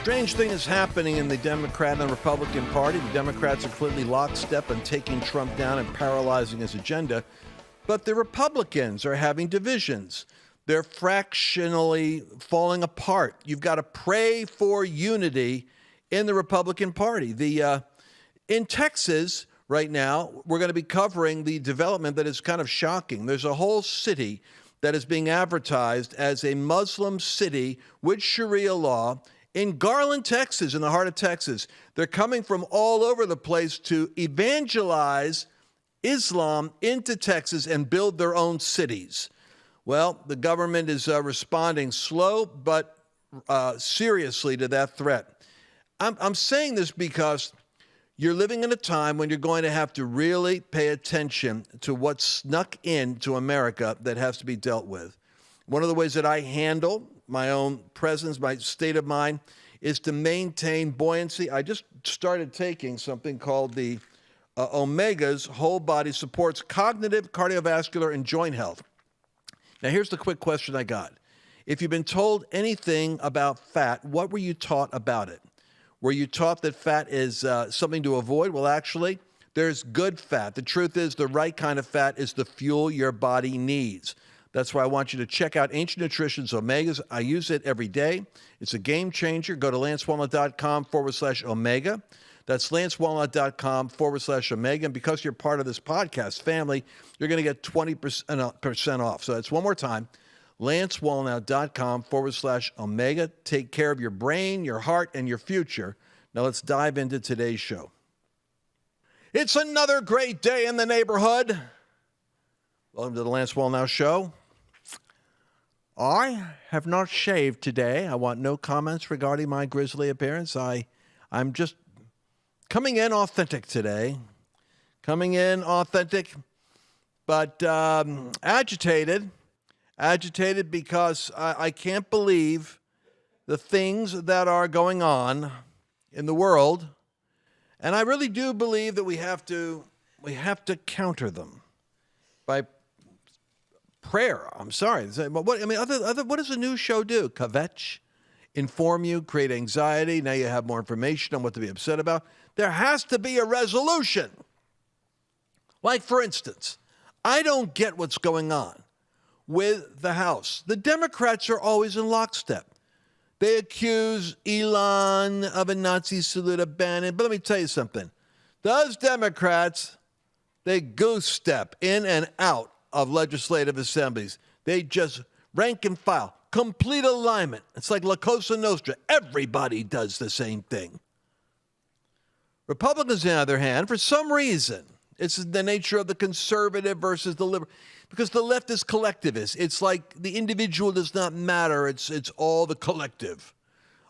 Strange thing is happening in the Democrat and Republican Party. The Democrats are clearly lockstep on taking Trump down and paralyzing his agenda. But the Republicans are having divisions. They're fractionally falling apart. You've got to pray for unity in the Republican Party. In Texas right now, we're going to be covering the development that is kind of shocking. There's a whole city that is being advertised as a Muslim city with Sharia law in Garland, Texas, in the heart of Texas. They're coming from all over the place to evangelize Islam into Texas and build their own cities. Well, the government is responding slow but seriously to that threat. I'm saying this because you're living in a time when you're going to have to really pay attention to what's snuck into America that has to be dealt with. One of the ways that I handle my own presence, my state of mind, is to maintain buoyancy. I just started taking something called the Omega's Whole Body Supports Cognitive, Cardiovascular, and Joint Health. Now, here's the quick question I got. If you've been told anything about fat, what were you taught about it? Were you taught that fat is something to avoid? Well, actually, there's good fat. The truth is the right kind of fat is the fuel your body needs. That's why I want you to check out Ancient Nutrition's Omegas. I use it every day. It's a game changer. Go to lancewallnau.com/omega. That's lancewallnau.com/omega. And because you're part of this podcast family, you're going to get 20% off. So that's one more time, lancewallnau.com/omega. Take care of your brain, your heart, and your future. Now let's dive into today's show. It's another great day in the neighborhood. Welcome to the Lance Wallnau Show. I have not shaved today. I want no comments regarding my grisly appearance. I'm just coming in authentic today. Coming in authentic, but agitated. Agitated because I can't believe the things that are going on in the world. And I really do believe that we have to counter them by prayer. I'm sorry. What does a news show do? Kvetch, inform you, create anxiety. Now you have more information on what to be upset about. There has to be a resolution. Like, for instance, I don't get what's going on with the House. The Democrats are always in lockstep. They accuse Elon of a Nazi salute, of Bannon. But let me tell you something. Those Democrats, they goose step in and out of legislative assemblies. They just rank and file, complete alignment. It's like La Cosa Nostra. Everybody does the same thing. Republicans, on the other hand, for some reason, it's the nature of the conservative versus the liberal, because the left is collectivist. It's like the individual does not matter. It's all the collective.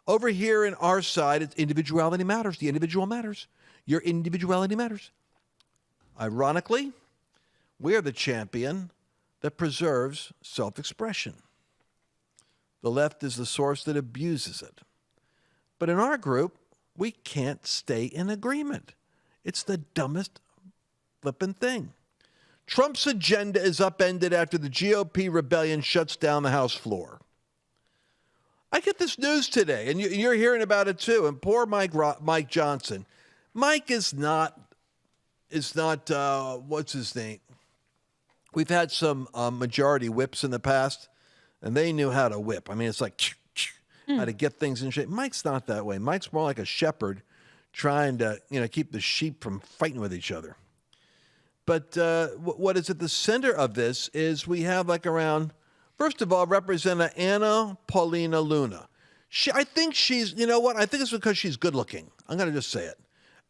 Over here in our side, it's individuality matters. The individual matters. Your individuality matters. Ironically, we are the champion that preserves self-expression. The left is the source that abuses it. But in our group, we can't stay in agreement. It's the dumbest flippin' thing. Trump's agenda is upended after the GOP rebellion shuts down the House floor. I get this news today, and you're hearing about it too. And poor Mike Johnson. Mike is not what's his name? We've had some majority whips in the past, and they knew how to whip. I mean, it's like how to get things in shape. Mike's not that way. Mike's more like a shepherd trying to, keep the sheep from fighting with each other. But what is at the center of this is we have around, first of all, Representative Anna Paulina Luna. I think she's, I think it's because she's good looking. I'm going to just say it.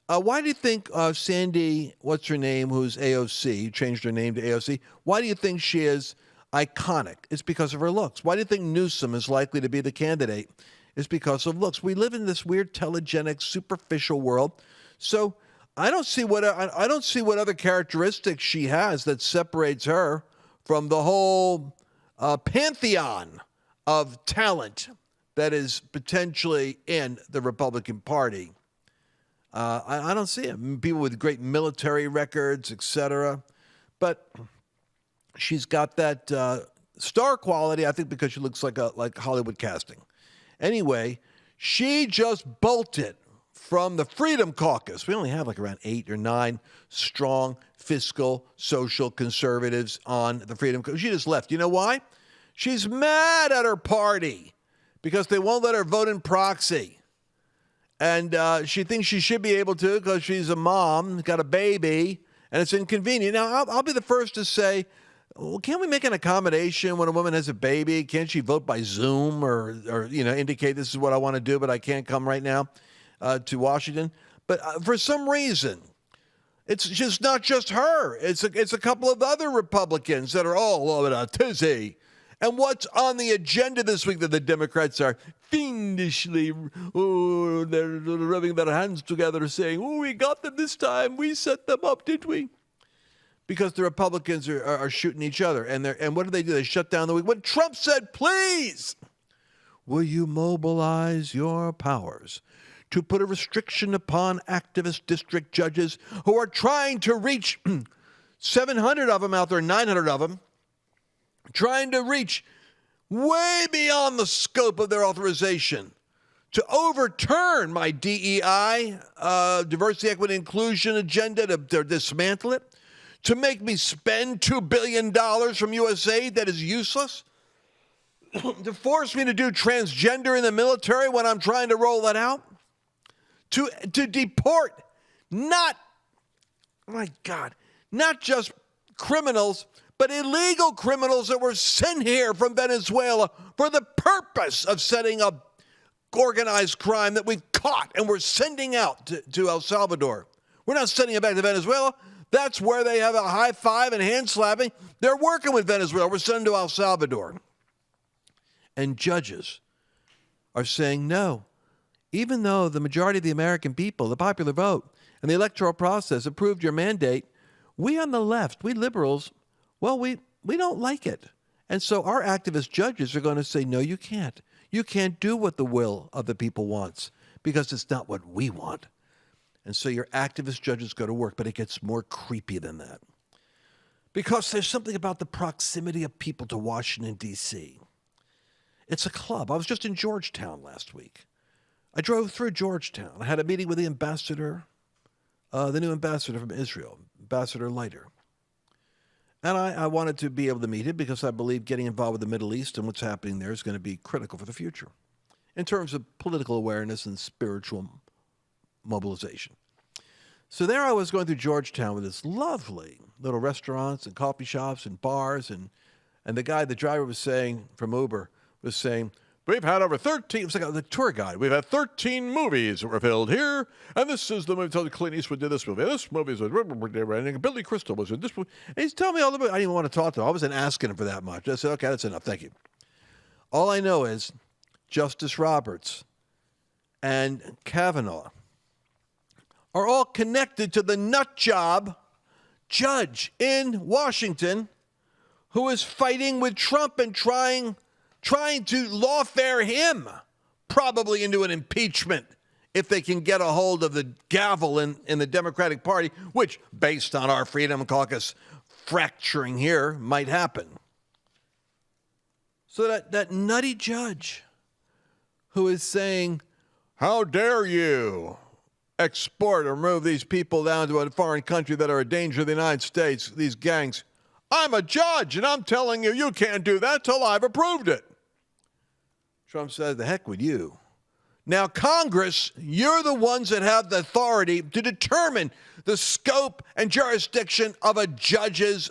Why do you think Sandy, what's her name, who's AOC, changed her name to AOC, why do you think she is iconic? It's because of her looks. Why do you think Newsom is likely to be the candidate? It's because of looks. We live in this weird, telegenic, superficial world. So I don't see what other characteristics she has that separates her from the whole pantheon of talent that is potentially in the Republican Party. I don't see it. People with great military records, etc. But she's got that star quality, I think, because she looks like Hollywood casting. Anyway, She just bolted from the Freedom Caucus. We only have like around 8 or 9 strong fiscal, social conservatives on the Freedom Caucus. She just left. You know why? She's mad at her party because they won't let her vote in proxy. And she thinks she should be able to because she's a mom, got a baby, and it's inconvenient. Now, I'll be the first to say, well, can't we make an accommodation when a woman has a baby? Can't she vote by Zoom or indicate this is what I want to do, but I can't come right now to Washington? But for some reason, it's just not just her. It's a couple of other Republicans that are all over a tizzy. And what's on the agenda this week that the Democrats are fiendishly, they're rubbing their hands together saying, we got them this time. We set them up, didn't we? Because the Republicans are shooting each other. And what do? They shut down the week. When Trump said, please, will you mobilize your powers to put a restriction upon activist district judges who are trying to reach 700 of them out there, 900 of them, trying to reach way beyond the scope of their authorization to overturn my DEI, diversity, equity, inclusion agenda, to dismantle it, to make me spend $2 billion from USAID that is useless, to force me to do transgender in the military when I'm trying to roll that out, to deport not just criminals, but illegal criminals that were sent here from Venezuela for the purpose of setting up organized crime that we've caught and we're sending out to El Salvador. We're not sending it back to Venezuela. That's where they have a high five and hand slapping. They're working with Venezuela. We're sending to El Salvador. And judges are saying no. Even though the majority of the American people, the popular vote, and the electoral process approved your mandate, we on the left, we liberals, well, we don't like it. And so our activist judges are going to say, no, you can't. You can't do what the will of the people wants because it's not what we want. And so your activist judges go to work, but it gets more creepy than that. Because there's something about the proximity of people to Washington, D.C. It's a club. I was just in Georgetown last week. I drove through Georgetown. I had a meeting with the ambassador, the new ambassador from Israel, Ambassador Leiter. And I wanted to be able to meet him because I believe getting involved with the Middle East and what's happening there is going to be critical for the future in terms of political awareness and spiritual mobilization. So there I was going through Georgetown with this lovely little restaurants and coffee shops and bars. And the driver was saying, from Uber, was saying, we've had over 13, it was like the tour guide, we've had 13 movies that were filmed here, and this is the movie, told Clint Eastwood did this movie, this movie is, and Billy Crystal was in this movie, and he's telling me all about it. I didn't even want to talk to him. I wasn't asking him for that much. I said, okay, that's enough, thank you. All I know is Justice Roberts and Kavanaugh are all connected to the nut job judge in Washington who is fighting with Trump and trying to lawfare him, probably into an impeachment if they can get a hold of the gavel in the Democratic Party, which, based on our Freedom Caucus fracturing here, might happen. So that nutty judge who is saying, how dare you export or move these people down to a foreign country that are a danger to the United States, these gangs. I'm a judge, and I'm telling you, you can't do that till I've approved it. Trump said, the heck with you. Now, Congress, you're the ones that have the authority to determine the scope and jurisdiction of a judge's.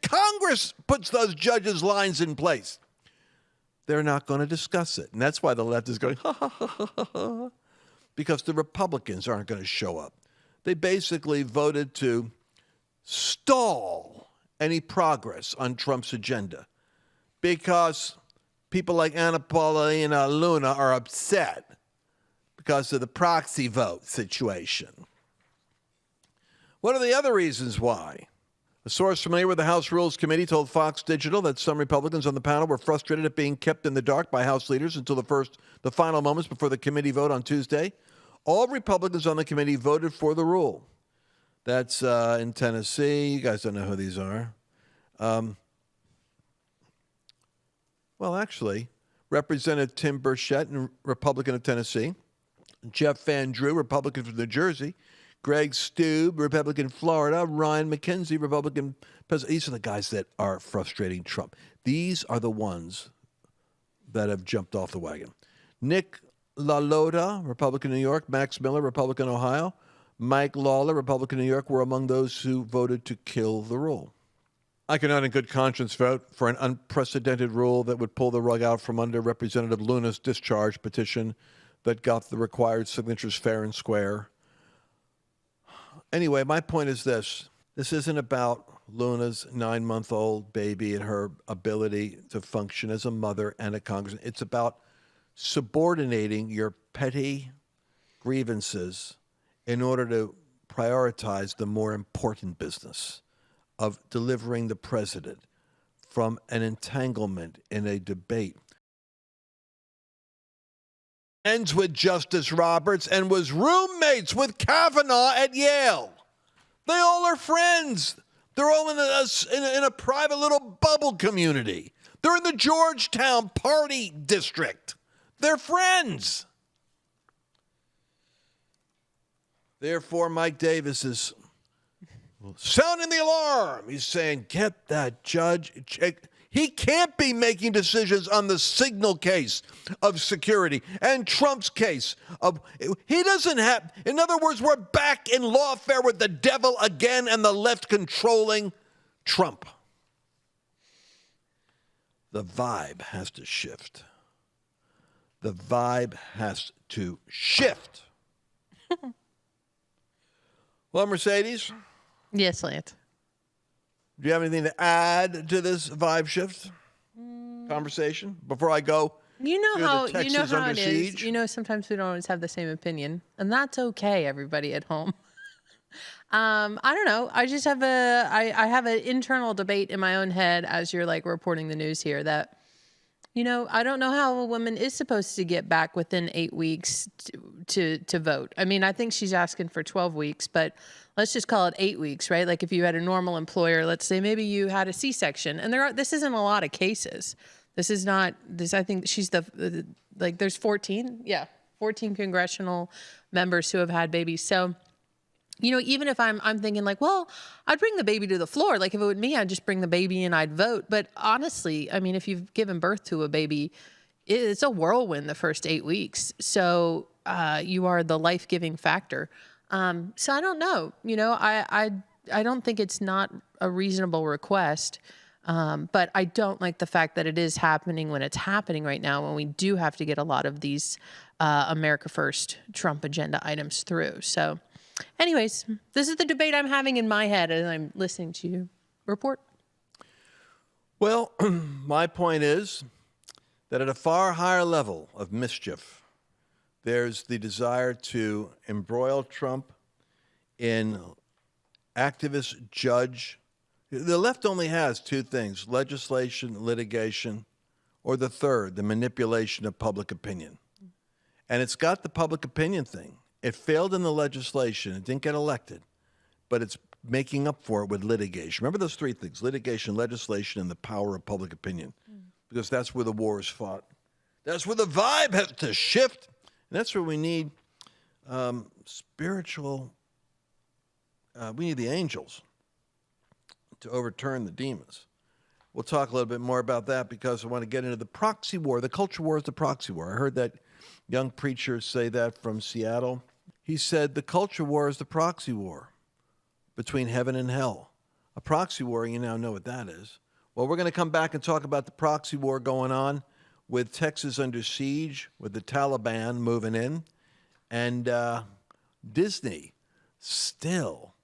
Congress puts those judges' lines in place. They're not going to discuss it. And that's why the left is going, ha, ha, ha, ha, ha, because the Republicans aren't going to show up. They basically voted to stall any progress on Trump's agenda because people like Anna Paulina Luna are upset because of the proxy vote situation. What are the other reasons why? A source familiar with the House Rules Committee told Fox Digital that some Republicans on the panel were frustrated at being kept in the dark by House leaders until the final moments before the committee vote on Tuesday. All Republicans on the committee voted for the rule. That's in Tennessee. You guys don't know who these are. Well, actually, Representative Tim Burchett, Republican of Tennessee. Jeff Van Drew, Republican from New Jersey. Greg Steube, Republican Florida. Ryan McKenzie, Republican president. These are the guys that are frustrating Trump. These are the ones that have jumped off the wagon. Nick LaLota, Republican New York. Max Miller, Republican Ohio. Mike Lawler, Republican New York, were among those who voted to kill the rule. I cannot in good conscience vote for an unprecedented rule that would pull the rug out from under Representative Luna's discharge petition that got the required signatures fair and square. Anyway, my point is this. This isn't about Luna's 9-month-old baby and her ability to function as a mother and a congressman. It's about subordinating your petty grievances in order to prioritize the more important business of delivering the president from an entanglement in a debate. Ends with Justice Roberts and was roommates with Kavanaugh at Yale. They all are friends. They're all in a private little bubble community. They're in the Georgetown party district. They're friends. Therefore, Mike Davis is sounding the alarm. He's saying, get that judge. He can't be making decisions on the Signal case of security and Trump's case of, he doesn't have, in other words, we're back in lawfare with the devil again and the left controlling Trump. The vibe has to shift. The vibe has to shift. Well, Mercedes? Yes, Lance. Do you have anything to add to this vibe shift conversation before I go? You know how it siege? is. You know, sometimes we don't always have the same opinion, and that's okay. Everybody at home. I don't know. I just have I have an internal debate in my own head as you're like reporting the news here that, you know, I don't know how a woman is supposed to get back within 8 weeks to vote. I mean, I think she's asking for 12 weeks, but let's just call it 8 weeks, right? Like if you had a normal employer, let's say maybe you had a C-section, and this isn't a lot of cases. This is not this. I think she's there's 14 congressional members who have had babies. So, you know, even if I'm thinking like, well, I'd bring the baby to the floor. Like if it were me, I'd just bring the baby and I'd vote. But honestly, I mean, if you've given birth to a baby, it's a whirlwind the first 8 weeks. So you are the life-giving factor. So I don't know. You know, I don't think it's not a reasonable request. But I don't like the fact that it is happening when it's happening right now, when we do have to get a lot of these America First Trump agenda items through. So anyways, this is the debate I'm having in my head as I'm listening to you report. Well, my point is that at a far higher level of mischief, there's the desire to embroil Trump in activist judge. The left only has two things: legislation, litigation, or the third, the manipulation of public opinion. And it's got the public opinion thing. It failed in the legislation. It didn't get elected, but it's making up for it with litigation. Remember those three things: litigation, legislation, and the power of public opinion, because that's where the war is fought. That's where the vibe has to shift. And that's where we need spiritual, we need the angels to overturn the demons. We'll talk a little bit more about that because I want to get into the proxy war. The culture war is the proxy war. I heard that young preacher say that from Seattle. He said the culture war is the proxy war between heaven and hell. A proxy war, you now know what that is. Well, we're going to come back and talk about the proxy war going on with Texas under siege, with the Taliban moving in, and Disney still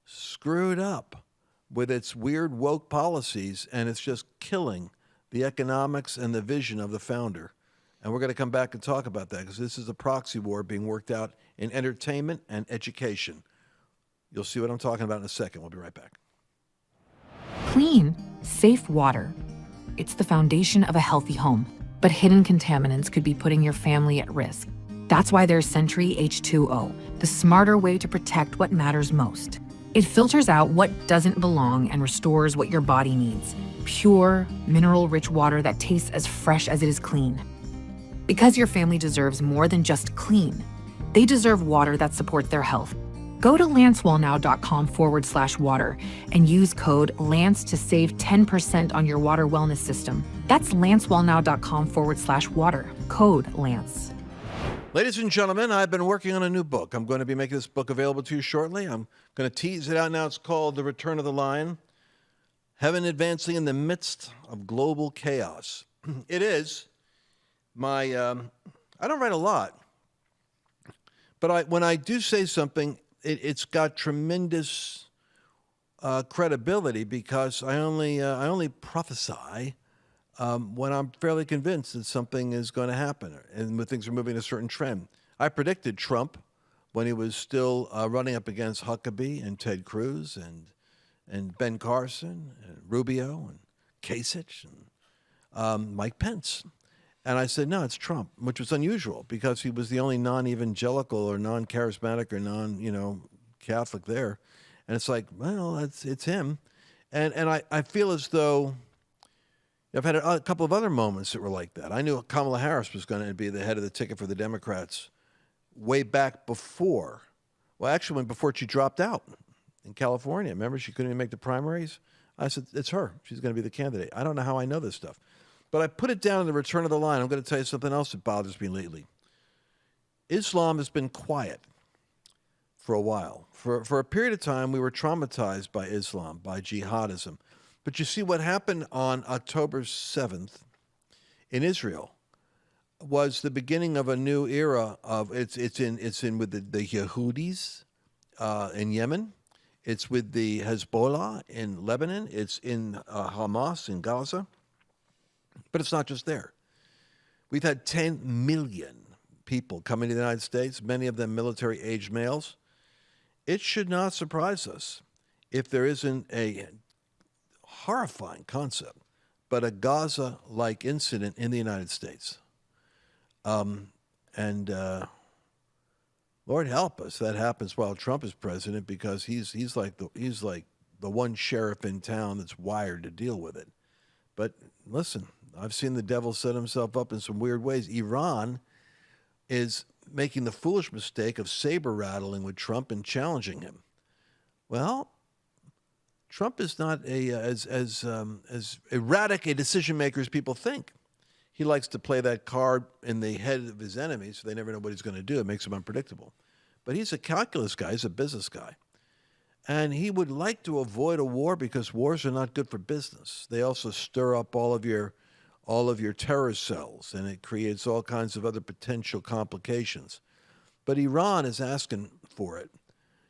screwed up with its weird woke policies, and it's just killing the economics and the vision of the founder. And we're going to come back and talk about that because this is a proxy war being worked out in entertainment and education. You'll see what I'm talking about in a second. We'll be right back. Clean, safe water. It's the foundation of a healthy home. But hidden contaminants could be putting your family at risk. That's why there's Sentry H2O, the smarter way to protect what matters most. It filters out what doesn't belong and restores what your body needs. Pure, mineral-rich water that tastes as fresh as it is clean. Because your family deserves more than just clean. They deserve water that supports their health. Go to lancewallnau.com/water and use code LANCE to save 10% on your water wellness system. That's lancewallnau.com/water, code LANCE. Ladies and gentlemen, I've been working on a new book. I'm going to be making this book available to you shortly. I'm going to tease it out now. It's called The Return of the Lion, Heaven Advancing in the Midst of Global Chaos. It is my, I don't write a lot, but when I do say something, it's got tremendous credibility because I only prophesy when I'm fairly convinced that something is going to happen and when things are moving in a certain trend. I predicted Trump when he was still running up against Huckabee and Ted Cruz and Ben Carson and Rubio and Kasich and Mike Pence. And I said, no, it's Trump, which was unusual because he was the only non-evangelical or non-charismatic or non-Catholic there. And it's like, well, it's him. And I feel as though I've had a couple of other moments that were like that. I knew Kamala Harris was going to be the head of the ticket for the Democrats way back before. Well, actually, before she dropped out in California. Remember, she couldn't even make the primaries? I said, it's her. She's going to be the candidate. I don't know how I know this stuff. But I put it down in The Return of the Lion. I'm going to tell you something else that bothers me lately. Islam has been quiet for a while. For a period of time, we were traumatized by Islam, by jihadism. But you see what happened on October 7th in Israel was the beginning of a new era of it's in with the Yehudis in Yemen. It's with the Hezbollah in Lebanon. It's in Hamas in Gaza. But it's not just there. We've had 10 million people coming to the United States, many of them military-aged males. It should not surprise us if there isn't a horrifying concept, but a Gaza-like incident in the United States. Lord help us, that happens while Trump is president because he's like the one sheriff in town that's wired to deal with it. But listen, I've seen the devil set himself up in some weird ways. Iran is making the foolish mistake of saber rattling with Trump and challenging him. Well, Trump is not as erratic a decision maker as people think. He likes to play that card in the head of his enemies, so they never know what he's going to do. It makes him unpredictable. But he's a calculus guy. He's a business guy. And he would like to avoid a war because wars are not good for business. They also stir up all of your terror cells, and it creates all kinds of other potential complications. But Iran is asking for it.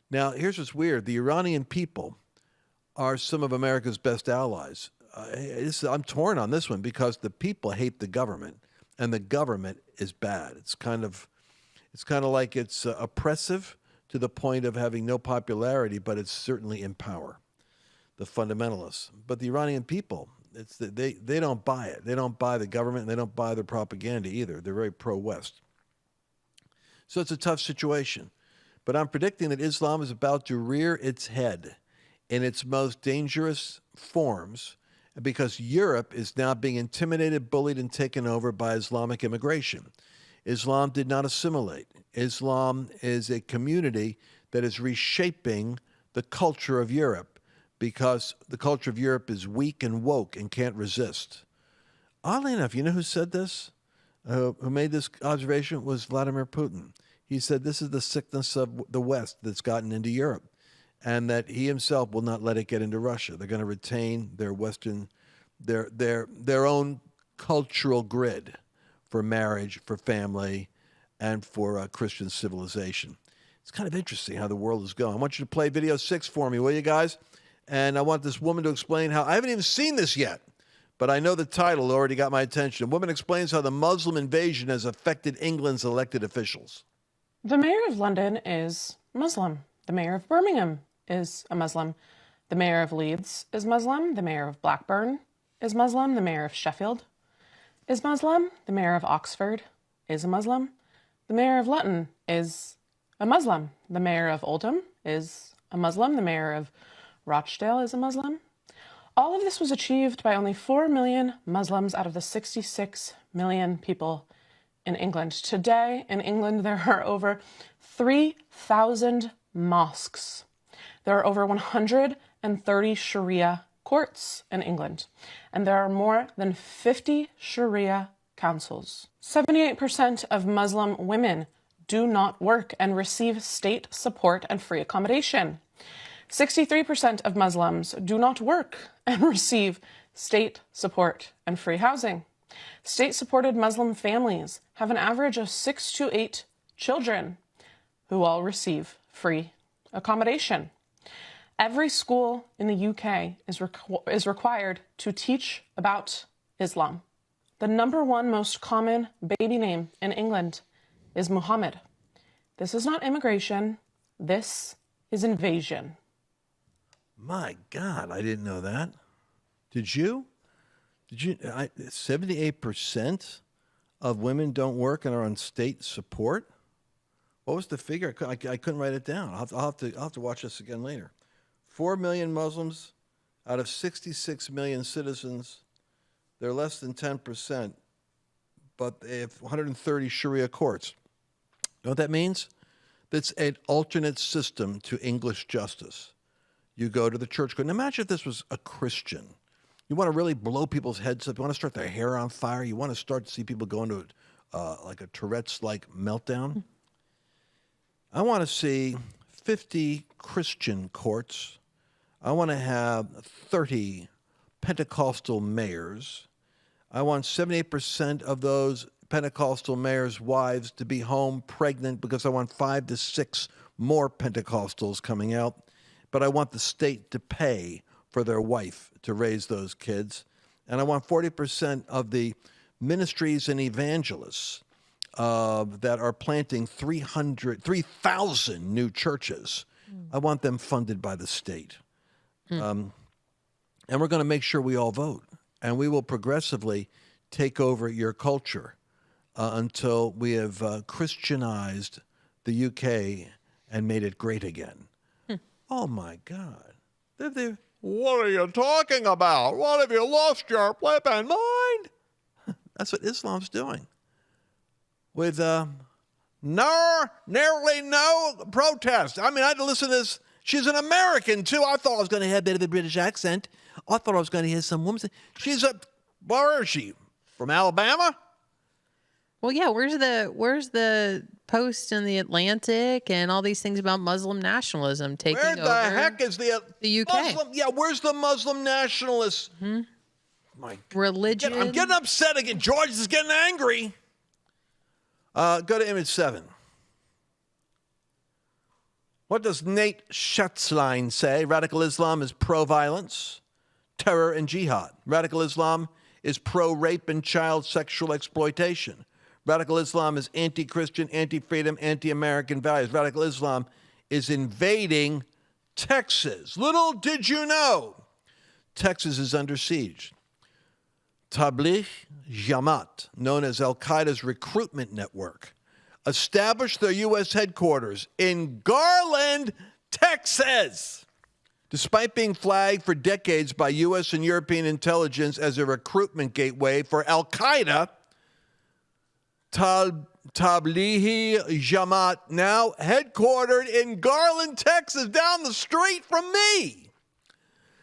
Now, here's what's weird. The Iranian people are some of America's best allies. I'm torn on this one because the people hate the government, and the government is bad. It's kind of like it's oppressive to the point of having no popularity, but it's certainly in power, the fundamentalists. But the Iranian people, they don't buy it. They don't buy the government, and they don't buy their propaganda either. They're very pro-West. So it's a tough situation. But I'm predicting that Islam is about to rear its head in its most dangerous forms because Europe is now being intimidated, bullied, and taken over by Islamic immigration. Islam did not assimilate. Islam is a community that is reshaping the culture of Europe because the culture of Europe is weak and woke and can't resist. Oddly enough, you know who said this? Who made this observation was Vladimir Putin. He said this is the sickness of the West that's gotten into Europe, and that he himself will not let it get into Russia. They're going to retain their Western, their own cultural grid for marriage, for family, and for Christian civilization. It's kind of interesting how the world is going. I want you to play video 6 for me, will you guys? And I want this woman to explain how, I haven't even seen this yet, but I know the title already got my attention. A woman explains how the Muslim invasion has affected England's elected officials. The mayor of London is Muslim. The mayor of Birmingham is a Muslim. The mayor of Leeds is Muslim. The mayor of Blackburn is Muslim. The mayor of Sheffield is Muslim. The mayor of Oxford is a Muslim. The mayor of Luton is a Muslim. The mayor of Oldham is a Muslim. The mayor of Rochdale is a Muslim. All of this was achieved by only 4 million Muslims out of the 66 million people in England. Today in England, there are over 3,000 mosques. There are over 130 Sharia courts in England, and there are more than 50 Sharia councils. 78% of Muslim women do not work and receive state support and free accommodation. 63% of Muslims do not work and receive state support and free housing. State-supported Muslim families have an average of 6 to 8 children who all receive free accommodation. Every school in the UK is required to teach about Islam. The number one most common baby name in England is Muhammad. This is not immigration. This is invasion. My God, I didn't know that. Did you? 78% of women don't work and are on state support? What was the figure? I couldn't write it down. I'll have to watch this again later. 4 million Muslims out of 66 million citizens. They're less than 10%, but they have 130 Sharia courts. You know what that means? That's an alternate system to English justice. You go to the church court. Now imagine if this was a Christian. You want to really blow people's heads up. You want to start their hair on fire. You want to start to see people go into like a Tourette's-like meltdown. I want to see 50 Christian courts. I want to have 30 Pentecostal mayors. I want 78% of those Pentecostal mayors' wives to be home pregnant because I want 5 to 6 more Pentecostals coming out. But I want the state to pay for their wife to raise those kids. And I want 40% of the ministries and evangelists that are planting 3,000 new churches. I want them funded by the state. And we're going to make sure we all vote. And we will progressively take over your culture until we have Christianized the UK and made it great again. Oh, my God. What are you talking about? What, have you lost your flippin' mind? That's what Islam's doing. With nearly no protest. I mean, I had to listen to this. She's an American, too. I thought I was going to have a bit of a British accent. I thought I was going to hear some woman say, where is she? From Alabama? Well, yeah, where's the Post in the Atlantic and all these things about Muslim nationalism taking over? Where the heck is the UK? Muslim? Yeah, where's the Muslim nationalists? My religion. I'm getting upset again. George is getting angry. Go to image 7. What does Nate Schatzline say? Radical Islam is pro-violence, terror, and jihad. Radical Islam is pro-rape and child sexual exploitation. Radical Islam is anti-Christian, anti-freedom, anti-American values. Radical Islam is invading Texas. Little did you know, Texas is under siege. Tabligh Jamaat, known as Al-Qaeda's recruitment network, established their U.S. headquarters in Garland, Texas. Despite being flagged for decades by U.S. and European intelligence as a recruitment gateway for Al-Qaeda, Tabligh Jamaat, now headquartered in Garland, Texas, down the street from me,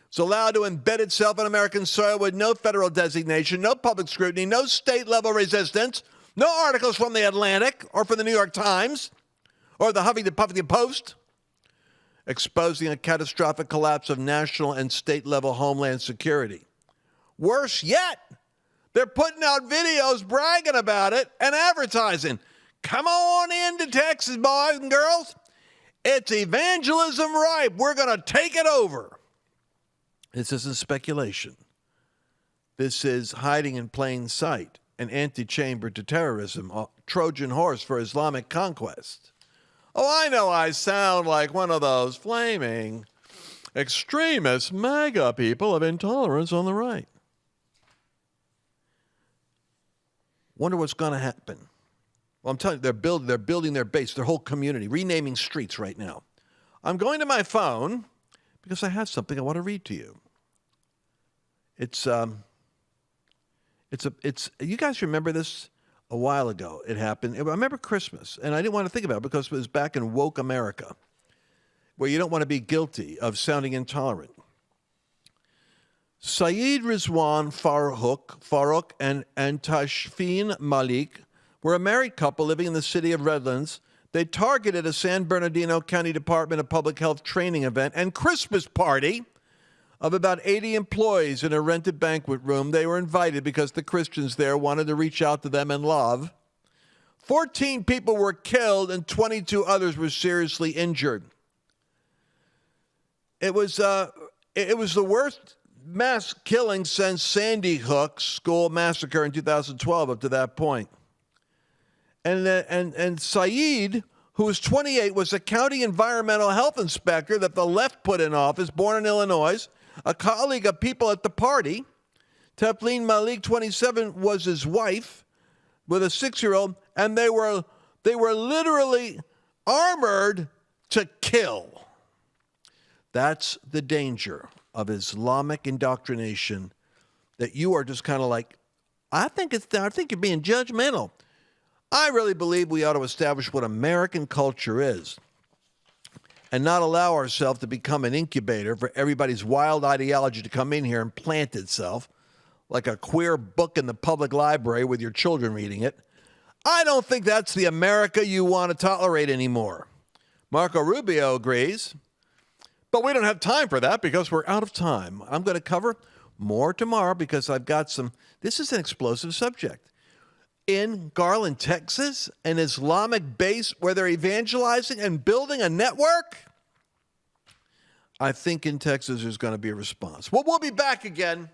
is allowed to embed itself on American soil with no federal designation, no public scrutiny, no state-level resistance, no articles from the Atlantic or from the New York Times or the Huffington Post, exposing a catastrophic collapse of national and state-level homeland security. Worse yet, they're putting out videos bragging about it and advertising. Come on into Texas, boys and girls. It's evangelism ripe. We're going to take it over. This isn't speculation. This is hiding in plain sight, an antechamber to terrorism, a Trojan horse for Islamic conquest. Oh, I know I sound like one of those flaming extremist MAGA people of intolerance on the right. Wonder what's going to happen. Well, I'm telling you, they're building their base, their whole community, renaming streets right now. I'm going to my phone because I have something I want to read to you. It's you guys remember this? a while ago. It happened. I remember Christmas, and I didn't want to think about it because it was back in woke America, where you don't want to be guilty of sounding intolerant. Saeed Rizwan Farouk and Tashfeen Malik were a married couple living in the city of Redlands. They targeted a San Bernardino County Department of Public Health training event and Christmas party of about 80 employees in a rented banquet room. They were invited because the Christians there wanted to reach out to them in love. 14 people were killed and 22 others were seriously injured. It was the worst mass killing since Sandy Hook school massacre in 2012 up to that point. And Saeed, who was 28, was a county environmental health inspector that the left put in office, born in Illinois, a colleague of people at the party. Tafleen Malik, 27, was his wife with a 6-year-old, and they were literally armored to kill. That's the danger of Islamic indoctrination, that you are just kind of like, I think you're being judgmental. I really believe we ought to establish what American culture is and not allow ourselves to become an incubator for everybody's wild ideology to come in here and plant itself like a queer book in the public library with your children reading it. I don't think that's the America you want to tolerate anymore. Marco Rubio agrees, but we don't have time for that because we're out of time. I'm going to cover more tomorrow because I've got this is an explosive subject. In Garland, Texas, an Islamic base where they're evangelizing and building a network? I think in Texas there's going to be a response. Well, we'll be back again.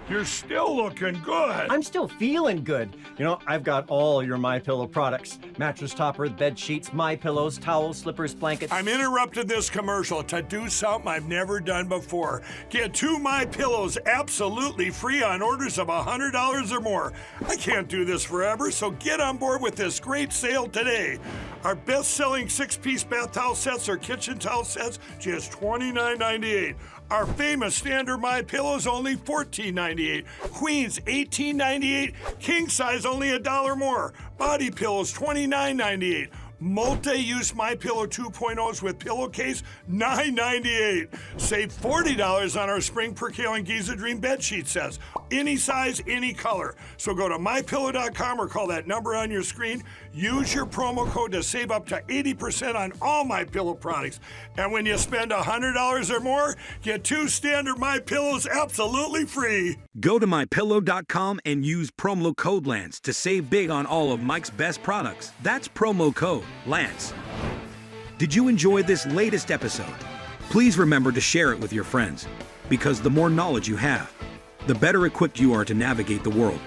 You're still looking good. I'm still feeling good. You know, I've got all your MyPillow products. Mattress topper, bed sheets, MyPillows, towels, slippers, blankets. I'm interrupting this commercial to do something I've never done before. Get 2 MyPillows absolutely free on orders of $100 or more. I can't do this forever, so get on board with this great sale today. Our best-selling 6-piece bath towel sets or kitchen towel sets, just $29.98. Our famous standard MyPillows only $14.98. Queens $18.98. King size only $1 more. Body pillows $29.98. Multi-use MyPillow 2.0s with pillowcase, $9.98. Save $40 on our Spring Percale and Giza Dream bedsheet sets. Any size, any color. So go to MyPillow.com or call that number on your screen. Use your promo code to save up to 80% on all MyPillow products. And when you spend $100 or more, get 2 standard MyPillows absolutely free. Go to MyPillow.com and use promo code Lance to save big on all of Mike's best products. That's promo code Lance. Did you enjoy this latest episode? Please remember to share it with your friends, because the more knowledge you have, the better equipped you are to navigate the world.